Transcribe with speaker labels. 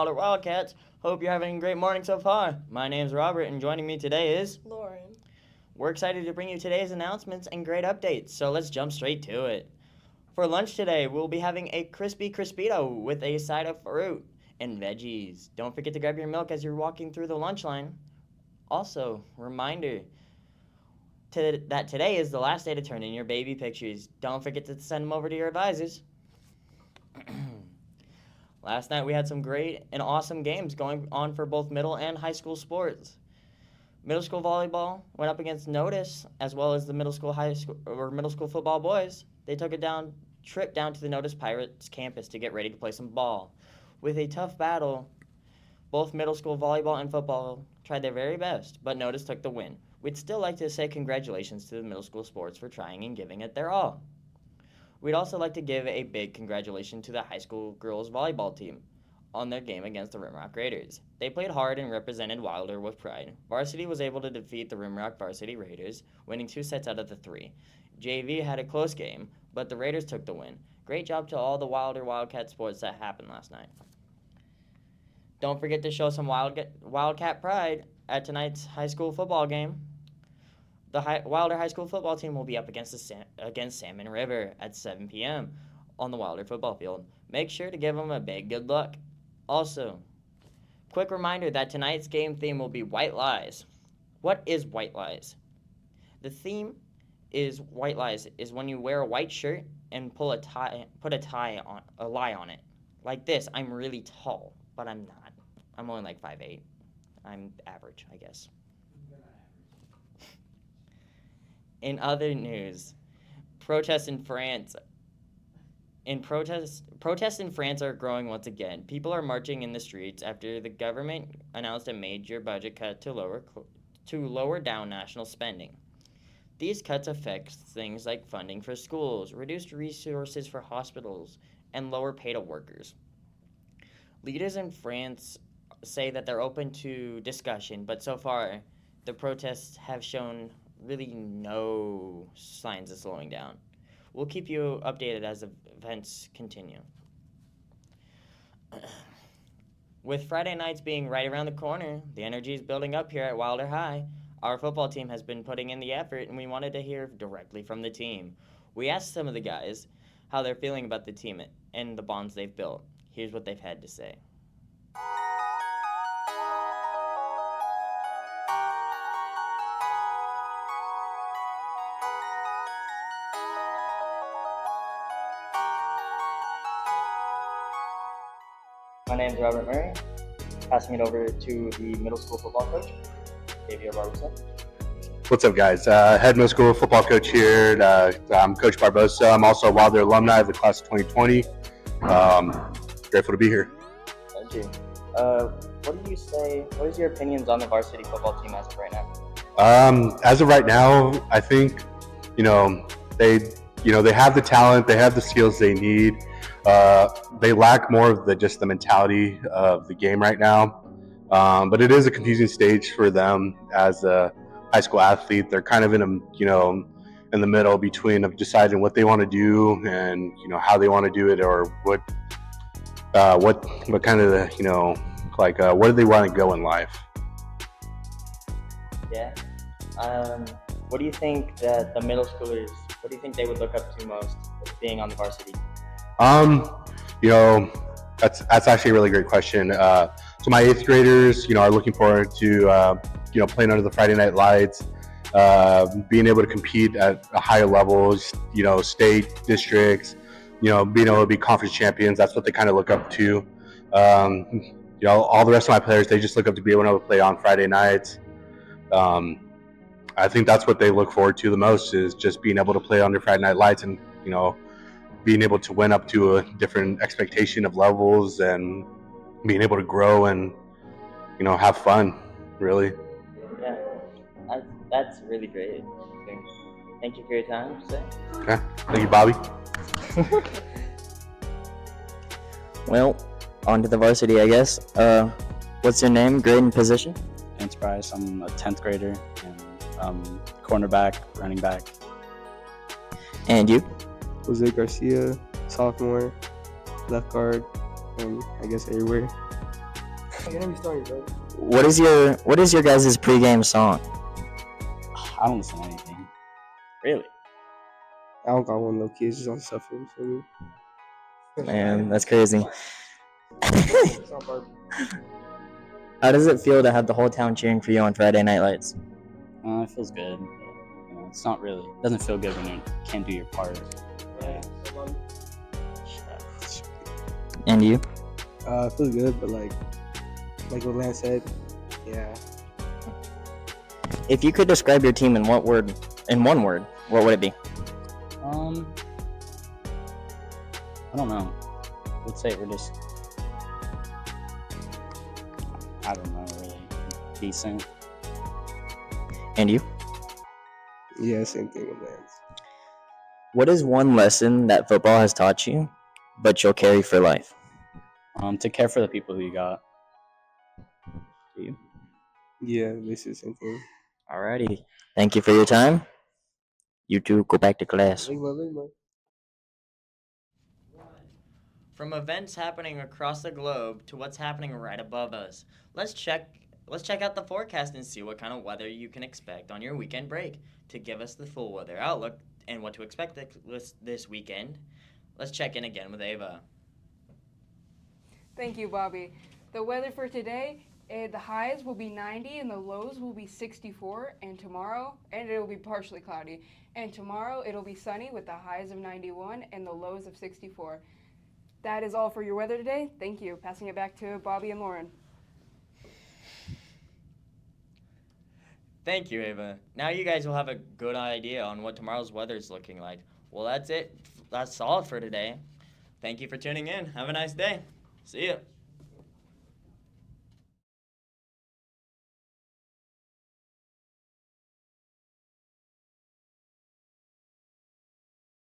Speaker 1: Wilder Wildcats. Hope you're having a great morning so far. My name's Robert, and joining me today is
Speaker 2: Lauren.
Speaker 1: We're excited to bring you today's announcements and great updates, so let's jump straight to it. For lunch today, we'll be having a crispy Crispito with a side of fruit and veggies. Don't forget to grab your milk as you're walking through the lunch line. Also, reminder that today is the last day to turn in your baby pictures. Don't forget to send them over to your advisors. Last night we had some great and awesome games going on for both middle and high school sports. Middle school volleyball went up against Notice, as well as the middle school football boys. They took a trip down to the Notice Pirates campus to get ready to play some ball. With a tough battle, both middle school volleyball and football tried their very best, but Notice took the win. We'd still like to say congratulations to the middle school sports for trying and giving it their all. We'd also like to give a big congratulations to the high school girls volleyball team on their game against the Rimrock Raiders. They played hard and represented Wilder with pride. Varsity was able to defeat the Rimrock Varsity Raiders, winning 2 sets out of the 3. JV had a close game, but the Raiders took the win. Great job to all the Wilder Wildcat sports that happened last night. Don't forget to show some Wildcat pride at tonight's high school football game. The Wilder High School football team will be up against Salmon River at 7 p.m. on the Wilder football field. Make sure to give them a big good luck. Also, quick reminder that tonight's game theme will be White Lies. What is White Lies? The theme is White Lies is when you wear a white shirt and put a lie on it. Like this, I'm really tall, but I'm not. I'm only like 5'8". I'm average, I guess. In other news, protests in France are growing once again. People are marching in the streets after the government announced a major budget cut to lower down national spending. These cuts affect things like funding for schools, reduced resources for hospitals, and lower pay to workers. Leaders in France say that they're open to discussion, but so far, the protests have shown really no signs of slowing down. We'll keep you updated as events continue. With Friday nights being right around the corner, the energy is building up here at Wilder High. Our football team has been putting in the effort, and we wanted to hear directly from the team. We asked some of the guys how they're feeling about the team and the bonds they've built. Here's what they've had to say.
Speaker 3: My name is Robert Murray. Passing it over to the middle school football coach, Xavier Barbosa.
Speaker 4: What's up, guys? Head middle school football coach here. I'm Coach Barbosa. I'm also a Wilder alumni of the class of 2020. Grateful to be here.
Speaker 3: Thank you. What do you say? What is your opinions on the varsity football team as of right now?
Speaker 4: As of right now, I think they have the talent, they have the skills they need. They lack more of the mentality of the game right now. But it is a confusing stage for them as a high school athlete. They're kind of in the middle between of deciding what they want to do and how they want to do it, or what kind of where do they want to go in life.
Speaker 3: Yeah. What do you think that the middle schoolers? What do you think they would look up to most with being on the varsity?
Speaker 4: That's actually a really great question. So my 8th graders, are looking forward to, playing under the Friday Night Lights, being able to compete at a higher levels, state, districts, being able to be conference champions. That's what they kind of look up to. All the rest of my players, they just look up to be able to play on Friday nights. I think that's what they look forward to the most, is just being able to play under Friday Night Lights and, being able to win up to a different expectation of levels and being able to grow and, have fun, really.
Speaker 3: Yeah, that's really great. Thank you for your time today.
Speaker 4: Okay. Thank you, Bobby.
Speaker 1: Well, on to the varsity, I guess. What's your name, grade, and position?
Speaker 5: Vance Bryce. I'm a 10th grader and cornerback, running back.
Speaker 1: And you?
Speaker 6: Jose Garcia, sophomore, left guard, and I guess everywhere.
Speaker 2: What is your guys' pregame song?
Speaker 5: I don't listen to anything. Really?
Speaker 6: I don't got one though. Kids just on shuffle for me.
Speaker 2: Man, that's crazy. How does it feel to have the whole town cheering for you on Friday Night Lights?
Speaker 5: It feels good. But, it's not really. It doesn't feel good when you can't do your part. Yeah.
Speaker 2: And you?
Speaker 6: It feels good, but like what Lance said, yeah.
Speaker 2: If you could describe your team in one word, what would it be?
Speaker 5: I don't know. Let's say we're just, I don't know, really decent.
Speaker 2: And you?
Speaker 6: Yeah, same thing with Lance.
Speaker 2: What is one lesson that football has taught you, but you'll carry for life?
Speaker 5: To care for the people who you got. Do you?
Speaker 6: Yeah, this is the same thing.
Speaker 2: Alrighty. Thank you for your time. You two go back to class.
Speaker 6: Ligma.
Speaker 1: From events happening across the globe to what's happening right above us, let's check out the forecast and see what kind of weather you can expect on your weekend break. To give us the full weather outlook and what to expect this weekend, let's check in again with Ava.
Speaker 7: Thank you, Bobby. The weather for today, the highs will be 90 and the lows will be 64, and it will be partially cloudy. And tomorrow it'll be sunny with the highs of 91 and the lows of 64. That is all for your weather today. Thank you. Passing it back to Bobby and Lauren.
Speaker 1: Thank you, Ava. Now you guys will have a good idea on what tomorrow's weather is looking like. Well, that's it. That's all for today. Thank you for tuning in. Have a nice day. See ya.